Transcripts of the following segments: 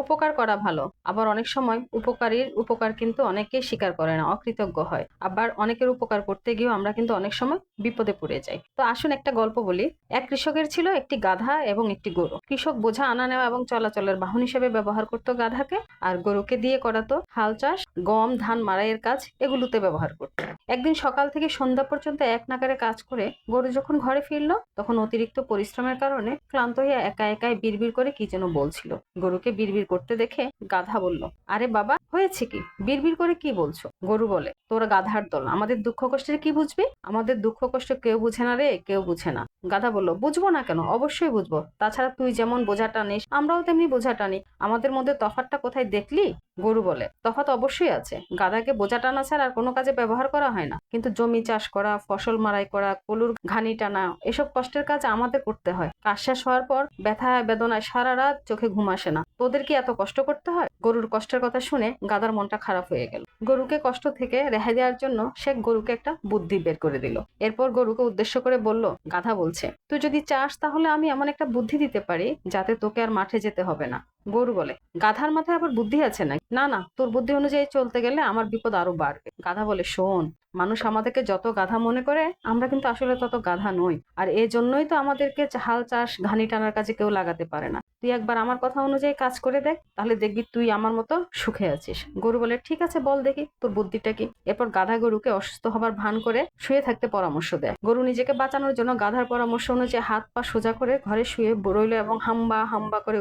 উপকার করা ভালো, আবার অনেক সময় উপকারীর উপকার কিন্তু অনেকেই স্বীকার করে না, অকৃতজ্ঞ হয়। আবার অনেকের উপকার করতে গিয়েও আমরা কিন্তু অনেক সময় বিপদে পড়ে যাই। তো আসুন একটা গল্প বলি। এক কৃষকের ছিল একটি গাধা এবং একটি গরু। কৃষক বোঝা আনা নেওয়া এবং চলাচলের বাহন হিসেবে ব্যবহার করতো গাধাকে, আর গরুকে দিয়ে করাতো হাল চাষ, গম ধান মাড়াইয়ের কাজ, এগুলোতে ব্যবহার করতো। একদিন সকাল থেকে সন্ধ্যা পর্যন্ত এক নাগাড়ে কাজ করে গরু যখন ঘরে ফিরলো, তখন অতিরিক্ত পরিশ্রমের কারণে ক্লান্ত হয়ে একা একাই বিড়বিড় করে কি যেন বলছিল। গরুকে বিড়বিড় করতে দেখে গাধা বলল, আরে বাবা, হয়েছে কি? বিড়বিড় করে কি বলছো? গরু বলে, তোরা গাধার দল, আমাদের দুঃখ কষ্টের কি বুঝবি? আমাদের দুঃখ কষ্ট কেউ বুঝে না রে, কেউ বুঝে না। গাধা বলল, বুঝবো না কেন, অবশ্যই বুঝবো। তাছাড়া তুই যেমন বোঝা টানিস, আমরাও তেমনি বোঝা টানি। আমাদের মধ্যে তফাৎটা কোথায় দেখলি? গরু বলে, তফাৎ অবশ্যই আছে। গাধাকে বোঝা টানা ছাড়া আর কোনো কাজে ব্যবহার করা হয় না, কিন্তু জমি চাষ করা, ফসল মাড়াই করা, কলুর ঘানি টানা, এসব কষ্টের কাজ আমাদের করতে হয়। কাজ শেষ হওয়ার পর ব্যথায় বেদনায় সারা রাত চোখে ঘুম আসে না। তোদের কি এত কষ্ট করতে হয়? গরুর কষ্টের কথা শুনে গাধার মনটা খারাপ হয়ে গেল। গরুকে কষ্ট থেকে রেহাই দেওয়ার জন্য সে গরুকে একটা বুদ্ধি বের করে দিল। এরপর গরুকে উদ্দেশ্য করে বলল, গাধা বলছে, তুই যদি চাস তাহলে আমি এমন একটা বুদ্ধি দিতে পারি যাতে তোকে আর মাঠে যেতে হবে না। গরু বলে, গাধার মাথায় আবার বুদ্ধি আছে নাকি? না না, তোর বুদ্ধি অনুযায়ী চলতে গেলে আমার বিপদ আরো বাড়বে। গাধা বলে, শোন, মানুষ আমাদেরকে যত গাধা মনে করে, আমরা কিন্তু আসলে তত গাধা নই। আর এই জন্যই তো আমাদেরকে হাল চাষ ঘানি টানার কাজে কেউ লাগাতে পারে না। তুই একবার আমার কথা অনুযায়ী কাজ করে দেখ, তাহলে দেখবি তুই আমার মতো সুখে আছিস। গরু বলে, ঠিক আছে, বল দেখি তোর বুদ্ধিটা কি। এরপর গাধা গরুকে অসুস্থ হবার ভান করে শুয়ে থাকতে পরামর্শ দেয়। গরু নিজেকে বাঁচানোর জন্য গাধার পরামর্শ অনুযায়ী হাত পা সোজা করে ঘরে শুয়ে রইল এবং হাম্বা হাম্বা করে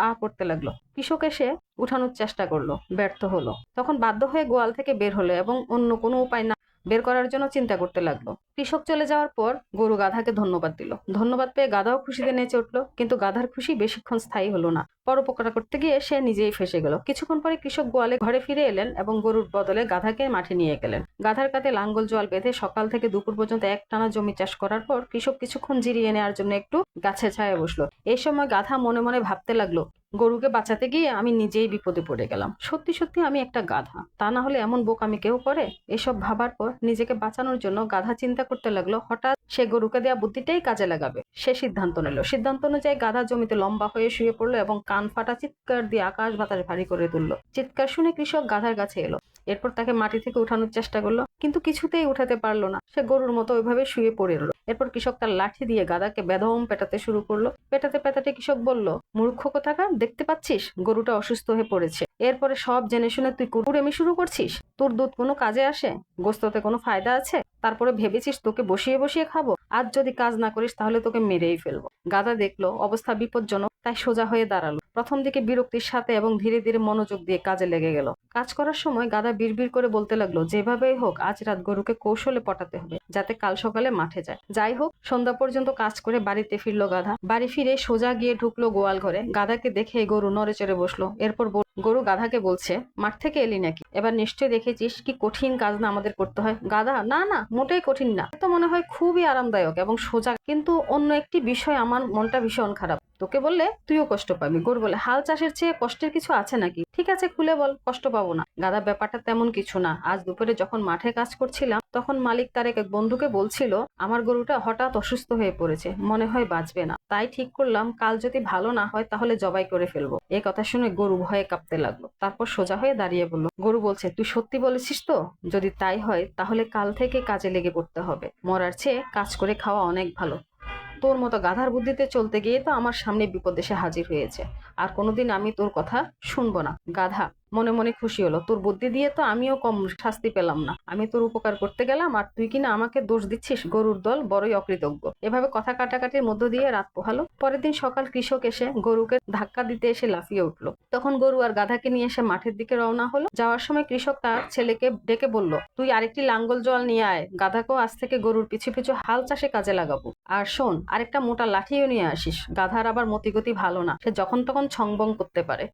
আ করতে লাগলো। কৃষক এসে উঠানোর চেষ্টা করলো, ব্যর্থ হলো। তখন বাধ্য হয়ে গোয়াল থেকে বের হলো এবং অন্য কোনো উপায় না বের করার জন্য চিন্তা করতে লাগলো। কৃষক চলে যাওয়ার পর গরু গাধাকে ধন্যবাদ দিল। ধন্যবাদ পেয়ে গাধাও খুশিতে নেচে উঠলো, কিন্তু গাধার খুশি বেশিক্ষণ স্থায়ী হলো না। পরোপকার করতে গিয়ে সে নিজেই ফেসে গেল। কিছুক্ষণ পরে কৃষক গোয়ালে ঘরে ফিরে এলেন এবং গরুর বদলে গাধাকে মাঠে নিয়ে গেলেন। গাধার কাঁধে লাঙ্গল জোয়াল বেঁধে সকাল থেকে দুপুর পর্যন্ত একটানা জমি চাষ করার পর কৃষক কিছুক্ষণ জিরিয়ে নেওয়ার জন্য একটু গাছের ছায়ায় বসলো। এই সময় গাধা মনে মনে ভাবতে লাগলো, গরুকে বাঁচাতে গিয়ে আমি নিজেই বিপদে পড়ে গেলাম। সত্যি সত্যি আমি একটা গাধা, তা না হলে এমন বোকামি কেউ করে? এসব ভাবার পর নিজেকে বাঁচানোর জন্য গাধা চিন্তা করতে লাগলো, হঠাৎ সে গরুকে দেয়া বুদ্ধিটাই কাজে লাগাবে। সে সিদ্ধান্ত নিল। সিদ্ধান্ত অনুযায়ী গাধা জমিতে লম্বা হয়ে শুয়ে পড়লো এবং কান ফাটা চিৎকার দিয়ে আকাশ বাতাস ভারী করে তুললো। চিৎকার শুনে কৃষক গাধার কাছে এলো। এরপর তাকে মাটি থেকে উঠানোর চেষ্টা করলো, কিন্তু কিছুতেই উঠাতে পারলো না। সে গরুর মতো ওইভাবে শুয়ে পড়ে রইল। এরপর কৃষক তার লাঠি দিয়ে গাধাকে বেদম পেটাতে শুরু করলো। পেটাতে পেটাতে কৃষক বলল, মূর্খ কোথাকার, দেখতে পাচ্ছিস গরুটা অসুস্থ হয়ে পড়েছে, এরপরে সব জেনে শুনে তুই কুকুরেমি শুরু করছিস? তোর দুধ কোনো কাজে আসে? গোস্ততে কোনো ফায়দা আছে? তারপরে ভেবেছিস তোকে বসিয়ে বসিয়ে খাবো? আজ যদি কাজ না করিস তাহলে তোকে মেরেই ফেলবো। গাধা দেখলো অবস্থা বিপজ্জনক, তাই সোজা হয়ে দাঁড়ালো। প্রথম দিকে বিরক্তির সাথে এবং ধীরে ধীরে মনোযোগ দিয়ে কাজে লেগে গেল। কাজ করার সময় গাধা বিড়বিড় করে বলতে লাগলো, যেভাবেই হোক আজ রাত গরুকে কৌশলে পটাতে হবে যাতে কাল সকালে মাঠে যায়। যাই হোক, সন্ধ্যা পর্যন্ত কাজ করে বাড়িতে ফিরলো গাধা। বাড়ি ফিরে সোজা গিয়ে ঢুকলো গোয়াল ঘরে। গাধাকে দেখে গরু নড়ে চড়ে বসলো। এরপর গরু গাধাকে বলছে, মাঠ থেকে এলি নাকি? এবার নিশ্চয়ই দেখেছিস কি কঠিন কাজ না আমাদের করতে হয়। গাধা, না না, মোটেই কঠিন না, তো মনে হয় খুবই আরামদায়ক এবং সোজা, কিন্তু অন্য একটি বিষয় আমার মনটা ভীষণ খারাপ, তোকে বললে তুইও কষ্ট পাবি। গরু বলে, হাল চাষের চেয়ে কষ্টের কিছু আছে নাকি? ঠিক আছে, খুলে বল, কষ্ট পাবো না। গাধা, ব্যাপারটা তেমন কিছু না। আজ দুপুরে যখন মাঠে কাজ করছিলাম তখন মালিক তার এক বন্ধুকে বলছিল, আমার গরুটা হঠাৎ অসুস্থ হয়ে পড়েছে, মনে হয় বাঁচবে না। তাই ঠিক করলাম কাল যদি ভালো না হয় তাহলে জবাই করে ফেলবো। এই কথা শুনে গরু ভয়ে কাঁপতে লাগলো। তারপর সোজা হয়ে দাঁড়িয়ে বলল। গরু বলছে, তুই সত্যি বলেছিস তো? যদি তাই হয় তাহলে কাল থেকে কাজে লেগে পড়তে হবে। মরার চেয়ে কাজ করে খাওয়া অনেক ভালো। তোর মতো গাধার বুদ্ধিতে চলতে গিয়ে তো আমার সামনে বিপদ এসে হাজির হয়েছে। আর কোনোদিন আমি তোর কথা শুনবো না। গাধা মনে মনে খুশি হলো, তোর বুদ্ধি দিয়ে তো আমিও কম শাস্তি পেলাম না। আমি তোর উপকার করতে গেলাম আর তুই কিনা আমাকে দোষ দিচ্ছিস। গরুর দল বড়ই অকৃতজ্ঞ। এভাবে কথা কাটাকাটির মধ্য দিয়ে রাত পোহালো। পরের দিন সকাল কৃষক এসে গরুকে ধাক্কা দিতে এসে লাফিয়ে উঠলো। তখন গরু আর গাধাকে নিয়ে এসে মাঠের দিকে রওনা হলো। যাওয়ার সময় কৃষক তার ছেলেকে ডেকে বলল, তুই আরেকটি লাঙ্গল জল নিয়ে আয়, গাধাকেও আজ থেকে গরুর পিছু পিছু হাল চাষে কাজে লাগাবো। আর শোন, আরেকটা মোটা লাঠিও নিয়ে আসিস। গাধার আবার মতিগতি ভালো না, সে যখন তখন ছংবং করতে পারে।